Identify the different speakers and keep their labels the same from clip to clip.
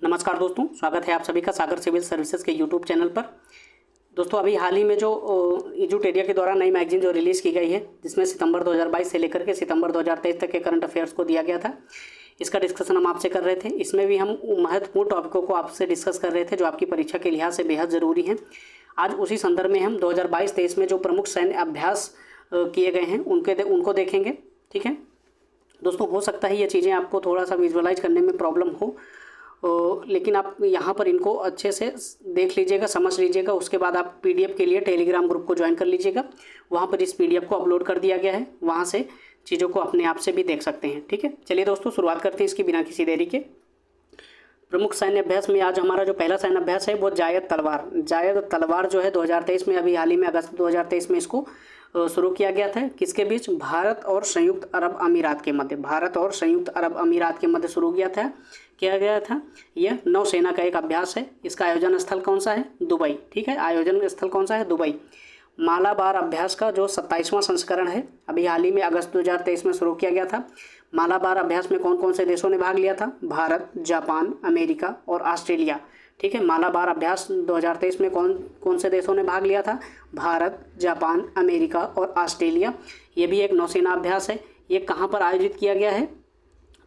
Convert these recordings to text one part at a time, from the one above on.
Speaker 1: नमस्कार दोस्तों, स्वागत है आप सभी का सागर सिविल सर्विसेज के यूट्यूब चैनल पर। दोस्तों अभी हाल ही में जो एजुटेरिया के द्वारा नई मैगजीन जो रिलीज़ की गई है, जिसमें सितंबर 2022 से लेकर के सितंबर 2023 तक के करंट अफेयर्स को दिया गया था, इसका डिस्कशन हम आपसे कर रहे थे। इसमें भी हम महत्वपूर्ण टॉपिकों को आपसे डिस्कस कर रहे थे जो आपकी परीक्षा के लिहाज से बेहद ज़रूरी हैं। आज उसी संदर्भ में हम 2022-23 में जो प्रमुख सैन्य अभ्यास किए गए हैं उनको देखेंगे। ठीक है दोस्तों, हो सकता है ये चीज़ें आपको थोड़ा सा विजुअलाइज करने में प्रॉब्लम हो, लेकिन आप यहाँ पर इनको अच्छे से देख लीजिएगा, समझ लीजिएगा। उसके बाद आप पीडीएफ के लिए टेलीग्राम ग्रुप को ज्वाइन कर लीजिएगा। वहाँ पर इस पीडीएफ को अपलोड कर दिया गया है, वहाँ से चीज़ों को अपने आप से भी देख सकते हैं। ठीक है, चलिए दोस्तों शुरुआत करते हैं इसकी बिना किसी देरी के। प्रमुख सैन्य अभ्यास में आज हमारा जो पहला सैन्य अभ्यास है वो जायद तलवार जो है 2023 में, अभी हाल ही में अगस्त 2023 में इसको शुरू किया गया था। किसके बीच? भारत और संयुक्त अरब अमीरात के मध्य। भारत और संयुक्त अरब अमीरात के मध्य शुरू किया गया था। यह नौसेना का एक अभ्यास है। इसका आयोजन स्थल कौन सा है? दुबई। ठीक है, आयोजन स्थल कौन सा है? दुबई। मालाबार अभ्यास का जो 27वां संस्करण है, अभी हाल ही में अगस्त 2023 में शुरू किया गया था। मालाबार अभ्यास में कौन कौन से देशों ने भाग लिया था? भारत, जापान, अमेरिका और ऑस्ट्रेलिया। ठीक है, मालाबार अभ्यास 2023 में कौन कौन से देशों ने भाग लिया था? भारत, जापान, अमेरिका और ऑस्ट्रेलिया। ये भी एक नौसेना अभ्यास है। ये कहाँ पर आयोजित किया गया है?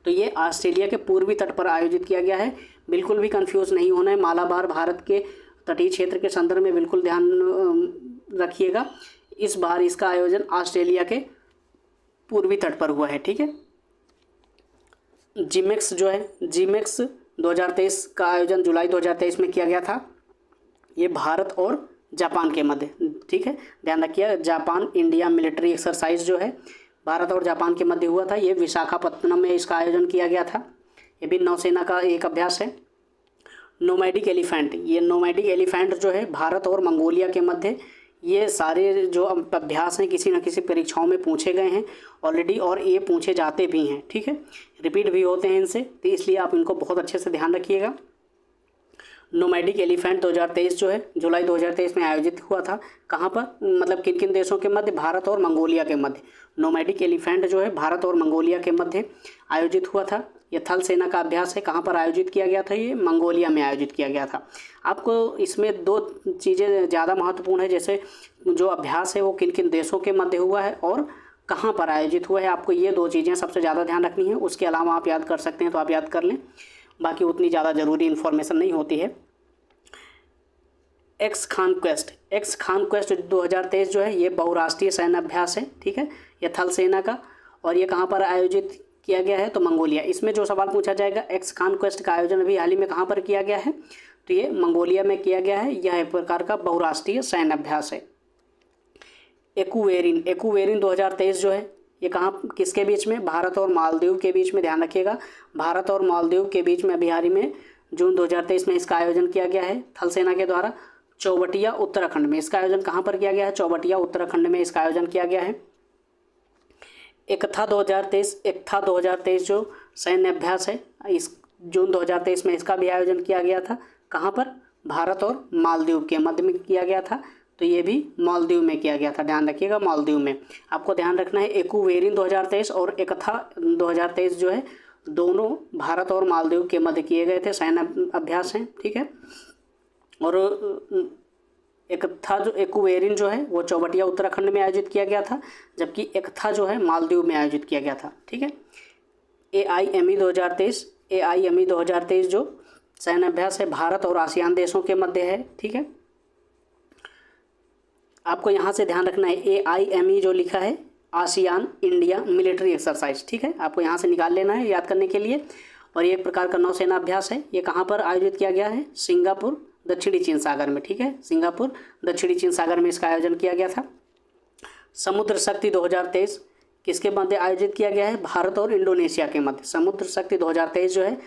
Speaker 1: तो ये ऑस्ट्रेलिया के पूर्वी तट पर आयोजित किया गया है। बिल्कुल भी कंफ्यूज नहीं होना है। मालाबार भारत के तटीय क्षेत्र के संदर्भ में बिल्कुल ध्यान रखिएगा। इस बार इसका आयोजन ऑस्ट्रेलिया के पूर्वी तट पर हुआ है। ठीक है, जीमेक्स जो है, जीमेक्स 2023 का आयोजन जुलाई 2023 में किया गया था। ये भारत और जापान के मध्य, ठीक है, ध्यान रखिए, जापान इंडिया मिलिट्री एक्सरसाइज जो है भारत और जापान के मध्य हुआ था। ये विशाखापत्तनम में इसका आयोजन किया गया था। ये भी नौसेना का एक अभ्यास है। नोमैडिक एलिफेंट, ये नोमैडिक एलिफेंट जो है भारत और मंगोलिया के मध्य, ये सारे जो अभ्यास हैं किसी न किसी परीक्षाओं में पूछे गए हैं ऑलरेडी, और ये पूछे जाते भी हैं। ठीक है, रिपीट भी होते हैं इनसे, तो इसलिए आप इनको बहुत अच्छे से ध्यान रखिएगा। नोमैडिक एलिफेंट 2023 जो है जुलाई 2023 में आयोजित हुआ था। कहाँ पर? मतलब किन किन देशों के मध्य? भारत और मंगोलिया के मध्य। नोमैडिक एलिफेंट जो है भारत और मंगोलिया के मध्य आयोजित हुआ था। यह थल सेना का अभ्यास है। कहाँ पर आयोजित किया गया था? ये मंगोलिया में आयोजित किया गया था। आपको इसमें दो चीज़ें ज़्यादा महत्वपूर्ण है, जैसे जो अभ्यास है वो किन किन देशों के मध्य हुआ है और कहाँ पर आयोजित हुआ है। आपको ये दो चीज़ें सबसे ज़्यादा ध्यान रखनी है। उसके अलावा आप याद कर सकते हैं तो आप याद कर लें, बाकी उतनी ज़्यादा ज़रूरी इन्फॉर्मेशन नहीं होती है। एक्स कॉन्क्वेस्ट 2023 जो है ये बहुराष्ट्रीय सैन्य अभ्यास है। ठीक है, यह थल सेना का, और ये कहाँ पर आयोजित किया गया है? तो मंगोलिया। इसमें जो सवाल पूछा जाएगा, एक्स कॉन्क्वेस्ट का आयोजन अभी हाल ही में कहाँ पर किया गया है? तो ये मंगोलिया में किया गया है। यह एक प्रकार का बहुराष्ट्रीय सैन्य अभ्यास है। एक्वेरिन 2023 जो है ये कहाँ, किसके बीच में? भारत और मालदीव के बीच में। ध्यान रखिएगा, भारत और मालदीव के बीच में अभी हाल ही में जून 2023 में इसका आयोजन किया गया है थल सेना के द्वारा। चौबटिया उत्तराखंड में इसका आयोजन कहाँ पर किया गया है? चौबटिया उत्तराखंड में इसका आयोजन किया गया है। एकथा 2023 जो सैन्य अभ्यास है, इस जून 2023 में इसका भी आयोजन किया गया था। कहाँ पर? भारत और मालदीव के मध्य में किया गया था। तो ये भी मालदीव में किया गया था। ध्यान रखिएगा, मालदीव में। आपको ध्यान रखना है, एक्वेरिन 2023 और एकथा 2023 जो है दोनों भारत और मालदीव के मध्य किए गए थे सैन्य अभ्यास हैं। ठीक है, और एकथा जो एक्वेरिन जो है वो चौबटिया उत्तराखंड में आयोजित किया गया था, जबकि एकथा जो है मालदीव में आयोजित किया गया था। ठीक है, AIME 2023 जो सैन्य अभ्यास है भारत और आसियान देशों के मध्य है। ठीक है, आपको यहाँ से ध्यान रखना है, AIME जो लिखा है आसियान इंडिया मिलिट्री एक्सरसाइज। ठीक है, आपको यहाँ से निकाल लेना है याद करने के लिए। और ये एक प्रकार का नौसेना अभ्यास है। ये कहाँ पर आयोजित किया गया है? सिंगापुर, दक्षिणी चीन सागर में। ठीक है, सिंगापुर, दक्षिणी चीन सागर में इसका आयोजन किया गया था। समुद्र शक्ति 2023 किसके मध्य आयोजित किया गया है? भारत और इंडोनेशिया के मध्य। समुद्र शक्ति 2023 जो है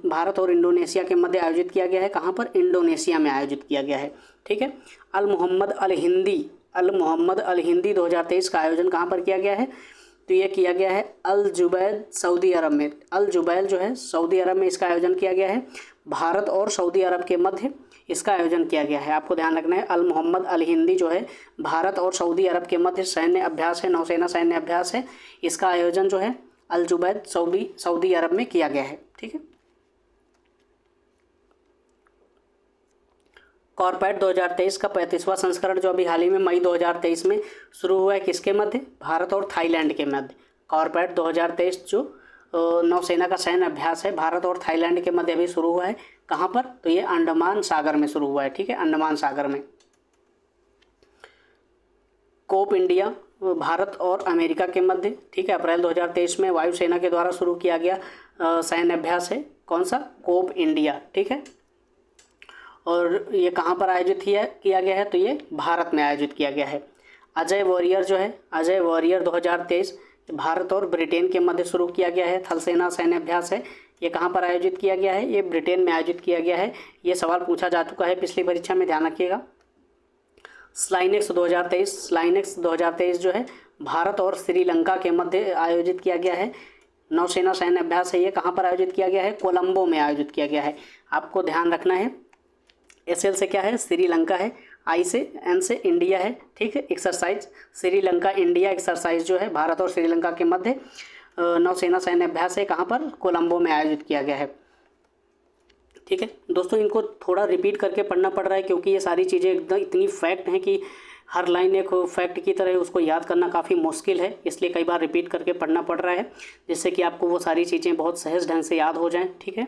Speaker 1: भारत और इंडोनेशिया के मध्य आयोजित किया गया है। कहाँ पर? इंडोनेशिया में आयोजित किया गया है। ठीक है, अल मोहम्मद अल हिंदी 2023 का आयोजन कहाँ पर किया गया है? तो ये किया गया है अल जुबैल, सऊदी अरब में। अल जुबैल जो है सऊदी अरब में इसका आयोजन किया गया है। भारत और सऊदी अरब के मध्य इसका आयोजन किया गया है। आपको ध्यान रखना है, अल मोहम्मद अल हिंदी जो है भारत और सऊदी अरब के मध्य सैन्य अभ्यास है, नौसेना सैन्य अभ्यास है। इसका आयोजन जो है अल जुबैल सऊदी अरब में किया गया है। ठीक है, कॉर्पेट 2023 का 35वां संस्करण जो अभी हाल ही में मई 2023 में शुरू हुआ है, किसके मध्य? भारत और थाईलैंड के मध्य। कॉर्पेट 2023 जो नौसेना का सैन्य अभ्यास है, भारत और थाईलैंड के मध्य अभी शुरू हुआ है। कहाँ पर? तो ये अंडमान सागर में शुरू हुआ है, ठीक है, अंडमान सागर में। कोप इंडिया भारत और अमेरिका के मध्य, ठीक है, अप्रैल 2023 में वायुसेना के द्वारा शुरू किया गया सैन्य अभ्यास है। कौन सा? कोप इंडिया, ठीक है। और ये कहाँ पर आयोजित किया गया है? तो ये भारत में आयोजित किया गया है। अजय वॉरियर जो है, अजय वॉरियर 2023 भारत और ब्रिटेन के मध्य शुरू किया गया है, थल सेना सैन्य अभ्यास है। ये कहाँ पर आयोजित किया गया है? ये ब्रिटेन में आयोजित किया गया है। ये सवाल पूछा जा चुका है पिछली परीक्षा में, ध्यान रखिएगा। स्लाइनेक्स 2023, स्लाइनेक्स 2023 जो है भारत और श्रीलंका के मध्य आयोजित किया गया है, नौसेना सैन्य अभ्यास है। ये कहाँ पर आयोजित किया गया है? कोलंबो में आयोजित किया गया है। आपको ध्यान रखना है, SL से क्या है? श्रीलंका है, I से N से इंडिया है, ठीक है। एक्सरसाइज श्रीलंका इंडिया एक्सरसाइज जो है भारत और श्रीलंका के मध्य नौसेना सैन्य अभ्यास है, कहाँ पर? कोलंबो में आयोजित किया गया है, ठीक है। दोस्तों इनको थोड़ा रिपीट करके पढ़ना पड़ रहा है क्योंकि ये सारी चीज़ें एकदम इतनी फैक्ट हैं कि हर लाइन एक फैक्ट की तरह उसको याद करना काफ़ी मुश्किल है, इसलिए कई बार रिपीट करके पढ़ना पड़ रहा है जिससे कि आपको वो सारी चीज़ें बहुत सहज ढंग से याद हो जाएं, ठीक है।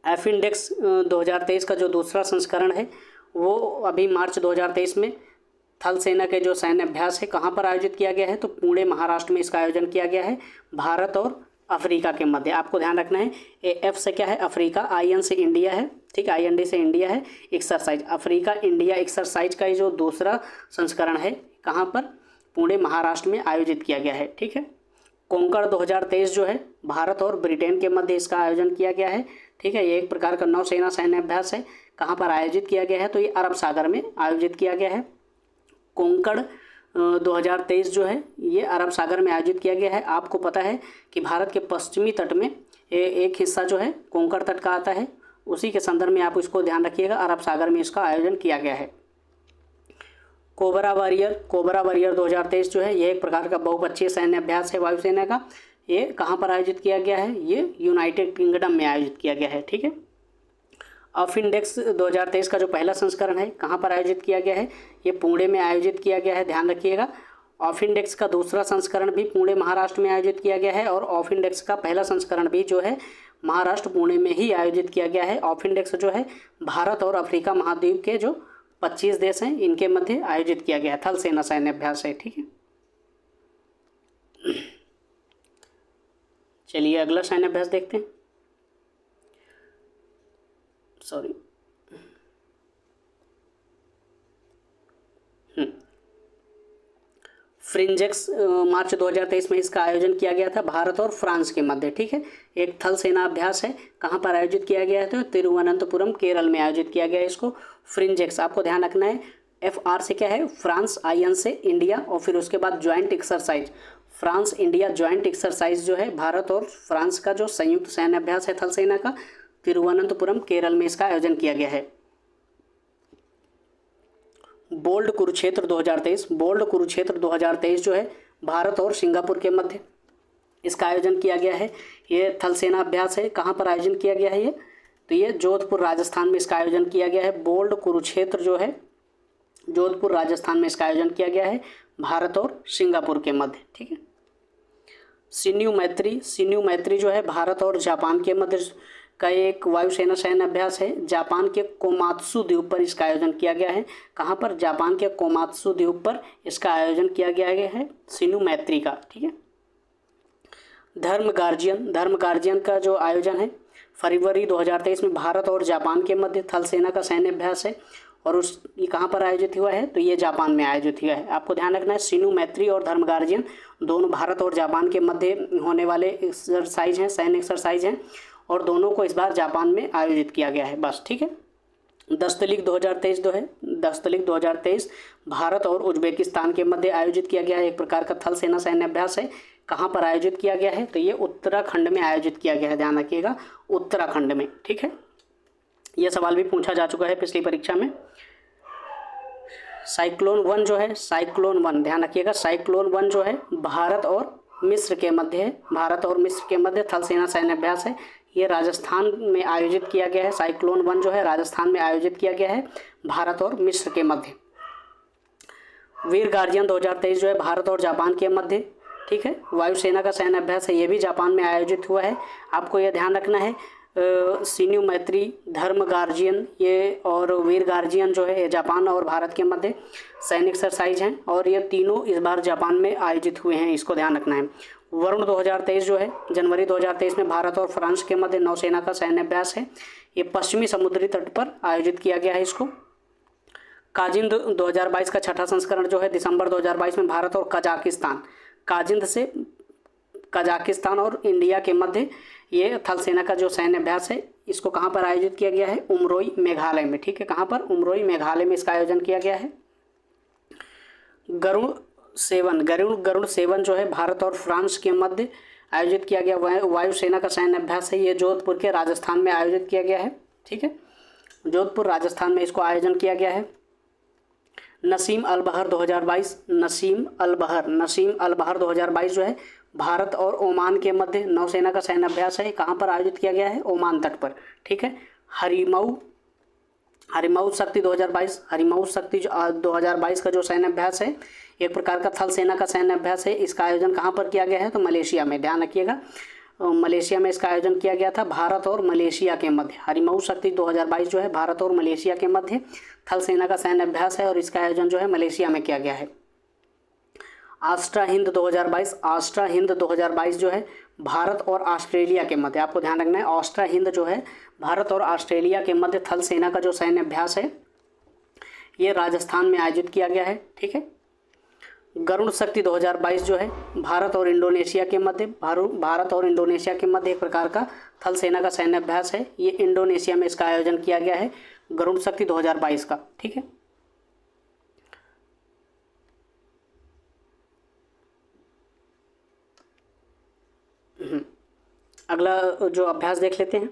Speaker 1: एफिंडेक्स 2023 का जो दूसरा संस्करण है वो अभी मार्च 2023 में थल सेना के जो सैन्य अभ्यास है कहाँ पर आयोजित किया गया है? तो पुणे महाराष्ट्र में इसका आयोजन किया गया है, भारत और अफ्रीका के मध्य। आपको ध्यान रखना है, AF से क्या है? अफ्रीका, IN से इंडिया है, ठीक, IND से इंडिया है। एक्सरसाइज अफ्रीका इंडिया एक्सरसाइज का ये जो दूसरा संस्करण है कहाँ पर? पुणे महाराष्ट्र में आयोजित किया गया है, ठीक है। कोंकण 2023 जो है भारत और ब्रिटेन के मध्य इसका आयोजन किया गया है, ठीक है। ये एक प्रकार का नौसेना सैन्य अभ्यास है, कहाँ पर आयोजित किया गया है? तो ये अरब सागर में आयोजित किया गया है। कोंकण 2023 जो है ये अरब सागर में आयोजित किया गया है। आपको पता है कि भारत के पश्चिमी तट में एक हिस्सा जो है कोंकण तट का आता है, उसी के संदर्भ में आप इसको ध्यान रखिएगा, अरब सागर में इसका आयोजन किया गया है। कोबरा वॉरियर 2023 जो है ये एक प्रकार का बहुपक्षीय सैन्य अभ्यास है वायुसेना का। ये कहाँ पर आयोजित किया गया है? ये यूनाइटेड किंगडम में आयोजित किया गया है, ठीक है। अफिंडेक्स 2023 का जो पहला संस्करण है कहाँ पर आयोजित किया गया है? ये पुणे में आयोजित किया गया है, ध्यान रखिएगा। ऑफिंडेक्स का दूसरा संस्करण भी पुणे महाराष्ट्र में आयोजित किया गया है और ऑफिंडेक्स का पहला संस्करण भी जो है महाराष्ट्र पुणे में ही आयोजित किया गया है। ऑफिंडेक्स जो है भारत और अफ्रीका महाद्वीप के जो 25 देश हैं इनके मध्य आयोजित किया गया है, थल सेना सैन्य अभ्यास है, ठीक है। चलिए अगला सैन्य अभ्यास देखते हैं। सॉरी, फ्रिंजेक्स मार्च 2023 में इसका आयोजन किया गया था भारत और फ्रांस के मध्य, ठीक है। एक थल सेना अभ्यास है, कहाँ पर आयोजित किया गया है? तो तिरुवनंतपुरम केरल में आयोजित किया गया है इसको। फ्रिंजेक्स आपको ध्यान रखना है, FR से क्या है? फ्रांस, IN से इंडिया और फिर उसके बाद joint exercise, France India joint exercise जो है भारत और फ्रांस का जो संयुक्त सैन्य अभ्यास है थल सेना का, तिरुवनंतपुरम केरल में इसका आयोजन किया गया है। बोल्ड कुरुक्षेत्र 2023 जो है भारत और सिंगापुर के मध्य इसका आयोजन किया गया है। ये थल सेना अभ्यास है, कहाँ पर आयोजन किया गया है? ये तो ये जोधपुर राजस्थान में इसका आयोजन किया गया है। बोल्ड कुरुक्षेत्र जो है जोधपुर राजस्थान में इसका आयोजन किया गया है, भारत और सिंगापुर के मध्य, ठीक है। सिन्यू मैत्री जो है भारत और जापान के मध्य का एक वायुसेना सैन्य अभ्यास है। जापान के कोमात्सु द्वीप पर इसका आयोजन किया गया है। कहाँ पर? जापान के कोमात्सु द्वीप पर इसका आयोजन किया गया है सिन्यू मैत्री का, ठीक है। धर्म गार्जियन का जो आयोजन है फरवरी 2023 में भारत और जापान के मध्य थल सेना का सैन्य अभ्यास है और ये कहाँ पर आयोजित हुआ है? तो ये जापान में आयोजित हुआ है। आपको ध्यान रखना है, सिन्यू मैत्री और धर्म गार्जियन दोनों भारत और जापान के मध्य होने वाले एक्सरसाइज हैं, सैन्य एक्सरसाइज हैं और दोनों को इस बार जापान में आयोजित किया गया है, बस, ठीक है। दस्तलीग 2023 जो है दस्तलीग 2023 भारत और उज्बेकिस्तान के मध्य आयोजित किया गया है, एक प्रकार का थल सेना सैन्य अभ्यास है। कहाँ पर आयोजित किया गया है? तो ये उत्तराखंड में आयोजित किया गया है, ध्यान रखिएगा, उत्तराखंड में, ठीक है। यह सवाल भी पूछा जा चुका है पिछली परीक्षा में। साइक्लोन 1 जो है ध्यान रखिएगा, साइक्लोन 1 जो है भारत और मिस्र के मध्य है, भारत और मिस्र के मध्य थल सेना सैन्य अभ्यास है। ये राजस्थान में आयोजित किया गया है। साइक्लोन 1 जो है राजस्थान में आयोजित किया गया है, भारत और मिस्र के मध्य। वीर गार्जियन 2023 जो है भारत और जापान के मध्य, ठीक है। वायुसेना का सैन्य अभ्यास है, ये भी जापान में आयोजित हुआ है। आपको यह ध्यान रखना है सिन्यू मैत्री, धर्म गार्जियन ये और वीर गार्जियन जो है ये जापान और भारत के मध्य सैनिक एक्सरसाइज हैं और ये तीनों इस बार जापान में आयोजित हुए हैं, इसको ध्यान रखना है। वरुण 2023 जो है जनवरी 2023 में भारत और फ्रांस के मध्य नौसेना का सैन्य अभ्यास है, ये पश्चिमी समुद्री तट पर आयोजित किया गया है इसको। काजिंद 2022 का छठा संस्करण जो है दिसंबर 2022 में भारत और कजाकिस्तान, काजिंद से कजाकिस्तान और इंडिया के मध्य ये थल सेना का जो सैन्य अभ्यास है इसको कहाँ पर आयोजित किया गया है, उमरोई मेघालय में, ठीक है। कहाँ पर, उमरोई मेघालय में इसका आयोजन किया गया है। गरुड़ सेवन जो है भारत और फ्रांस के मध्य आयोजित किया गया वायुसेना का सैन्य अभ्यास है, ये जोधपुर के राजस्थान में आयोजित किया गया है, ठीक है। जोधपुर राजस्थान में इसको आयोजन किया गया है। नसीम अल बहर 2022, नसीम अल बहर 2022 जो है भारत और ओमान के मध्य नौसेना का सैन्य अभ्यास है, कहाँ पर आयोजित किया गया है, ओमान तट पर, ठीक है। हरिमऊ शक्ति 2022 का जो सैन्य अभ्यास है एक प्रकार का थल सेना का सैन्य अभ्यास है, इसका आयोजन कहाँ पर किया गया है, तो मलेशिया में, ध्यान रखिएगा मलेशिया में इसका आयोजन किया गया था, भारत और मलेशिया के मध्य। हरिमऊ शक्ति 2022 जो है भारत और मलेशिया के मध्य थल सेना का सैन्य अभ्यास है और इसका आयोजन जो है मलेशिया में किया गया है। आस्ट्रा हिंद 2022 जो है भारत और ऑस्ट्रेलिया के मध्य, आपको ध्यान रखना है आस्ट्रा हिंद जो है भारत और ऑस्ट्रेलिया के मध्य थल सेना का जो सैन्य अभ्यास है ये राजस्थान में आयोजित किया गया है, ठीक है। गरुड़ शक्ति 2022 जो है भारत और इंडोनेशिया के मध्य एक प्रकार का थल सेना का सैन्य अभ्यास है, ये इंडोनेशिया में इसका आयोजन किया गया है गरुड़ शक्ति 2022 का, ठीक है। अगला जो अभ्यास देख लेते हैं,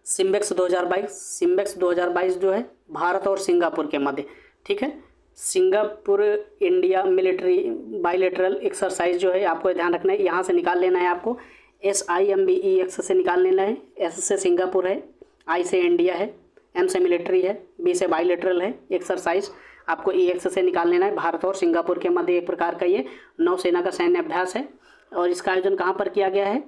Speaker 1: सिम्बेक्स 2022 जो है भारत और सिंगापुर के मध्य, ठीक है। Singapore India military bilateral exercise जो है आपको ध्यान रखना है, यहाँ से निकाल लेना है आपको, SIMBEX से निकाल लेना है। S से सिंगापुर है, I से इंडिया है, M से मिलिट्री है, B से बाइलेटरल है एक्सरसाइज, आपको EX से निकाल लेना है। भारत और सिंगापुर के मध्य एक प्रकार का ये नौसेना का सैन्य अभ्यास है और इसका आयोजन कहाँ पर किया गया है,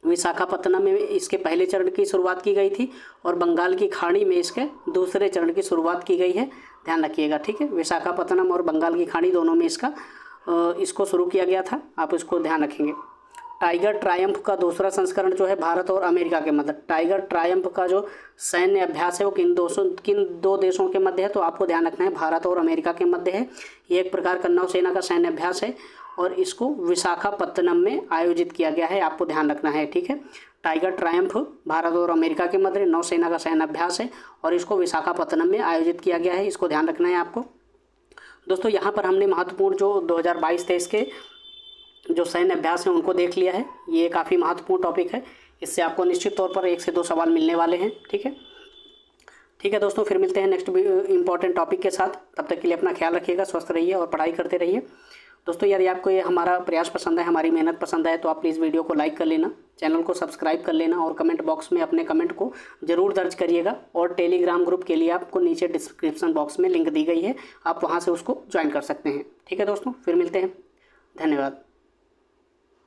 Speaker 1: विशाखापत्तनम में इसके पहले चरण की शुरुआत की गई थी और बंगाल की खाड़ी में इसके दूसरे चरण की शुरुआत की गई है, ध्यान रखिएगा, ठीक है। विशाखापत्तनम और बंगाल की खाड़ी दोनों में इसको शुरू किया गया था, आप इसको ध्यान रखेंगे। टाइगर ट्रायम्फ का दूसरा संस्करण जो है भारत और अमेरिका के मध्य, टाइगर ट्रायम्फ का जो सैन्य अभ्यास है वो किन दो देशों के मध्य है, तो आपको ध्यान रखना है भारत और अमेरिका के मध्य है। ये एक प्रकार का नौसेना का सैन्य अभ्यास है और इसको विशाखापत्तनम में आयोजित किया गया है, आपको ध्यान रखना है, ठीक है। टाइगर ट्रायम्फ भारत और अमेरिका के मध्य नौसेना का सैन्य अभ्यास है और इसको विशाखापत्तनम में आयोजित किया गया है, इसको ध्यान रखना है आपको। दोस्तों यहाँ पर हमने महत्वपूर्ण जो 2022-23 के जो सैन्य अभ्यास हैं उनको देख लिया है, ये काफ़ी महत्वपूर्ण टॉपिक है, इससे आपको निश्चित तौर पर 1 से 2 सवाल मिलने वाले हैं, ठीक है। ठीक है दोस्तों, फिर मिलते हैं नेक्स्ट इंपॉर्टेंट टॉपिक के साथ, तब तक के लिए अपना ख्याल रखिएगा, स्वस्थ रहिए और पढ़ाई करते रहिए। दोस्तों यदि आपको ये हमारा प्रयास पसंद है, हमारी मेहनत पसंद है, तो आप प्लीज़ वीडियो को लाइक कर लेना, चैनल को सब्सक्राइब कर लेना और कमेंट बॉक्स में अपने कमेंट को ज़रूर दर्ज करिएगा। और टेलीग्राम ग्रुप के लिए आपको नीचे डिस्क्रिप्शन बॉक्स में लिंक दी गई है, आप वहाँ से उसको ज्वाइन कर सकते हैं। ठीक है दोस्तों, फिर मिलते हैं, धन्यवाद।